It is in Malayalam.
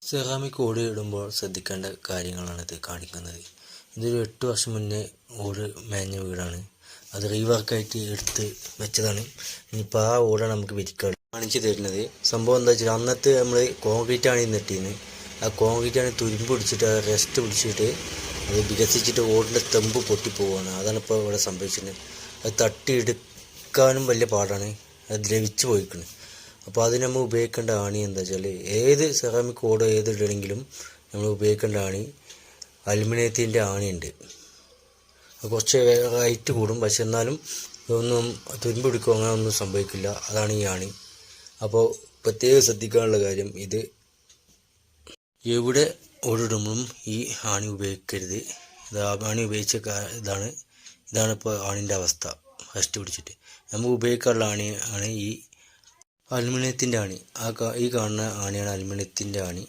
സെറാമിക് ഓട് ഇടുമ്പോൾ ശ്രദ്ധിക്കേണ്ട കാര്യങ്ങളാണ് ഇത് കാണിക്കുന്നത്. ഇതൊരു 8 വർഷം മുന്നേ ഓട് മേഞ്ഞ വീടാണ്. അത് റീവർക്കായിട്ട് എടുത്ത് വെച്ചതാണ്. ഇനിയിപ്പോൾ ആ ഓടാണ് നമുക്ക് വിരിക്കാൻ കാണിച്ചു തരുന്നത്. സംഭവം എന്താ വെച്ചാൽ അന്നത്തെ നമ്മൾ കോൺക്രീറ്റാണ് നെട്ടിന്ന്. ആ കോൺക്രീറ്റാണ് തുരുമ്പ് പിടിച്ചിട്ട് റെസ്റ്റ് പിടിച്ചിട്ട് അത് വികസിച്ചിട്ട് ഓടിൻ്റെ തെമ്പ് പൊട്ടിപ്പോവുകയാണ്. അതാണ് ഇപ്പോൾ ഇവിടെ സംഭവിച്ചിട്ടുണ്ട്. അത് തട്ടിയെടുക്കാനും വലിയ പാടാണ്. അത് ദ്രവിച്ച് പോയിക്കണം. അപ്പോൾ അതിന് നമ്മൾ ഉപയോഗിക്കേണ്ട ആണി എന്താ വെച്ചാൽ ഏത് സെറാമിക് ഓട് ഏത് ഇടണമെങ്കിലും നമ്മൾ ഉപയോഗിക്കേണ്ട ആണി അലുമിനിയത്തിൻ്റെ ആണിയുണ്ട്. അത് കുറച്ച് റൈറ്റ് കൂടും, പക്ഷെ എന്നാലും ഇതൊന്നും തുരുമ്പ് പിടിക്കുക അങ്ങനെ ഒന്നും സംഭവിക്കില്ല. അതാണ് ഈ ആണി. അപ്പോൾ പ്രത്യേകം ശ്രദ്ധിക്കാനുള്ള കാര്യം, ഇത് എവിടെ ഓടിടുമ്പോഴും ഈ ആണി ഉപയോഗിക്കരുത്. ഇത് ആണി ഉപയോഗിച്ച ഇതാണ് ഇപ്പോൾ ആണിൻ്റെ അവസ്ഥ. റെസ്റ്റ് പിടിച്ചിട്ട് നമുക്ക് ഉപയോഗിക്കാനുള്ള ആണി ആണ് ഈ അലുമിനിയത്തിൻ്റെ ആണി. ഈ കാണുന്ന ആണിയാണ് അലുമിനിയത്തിൻ്റെ ആണി.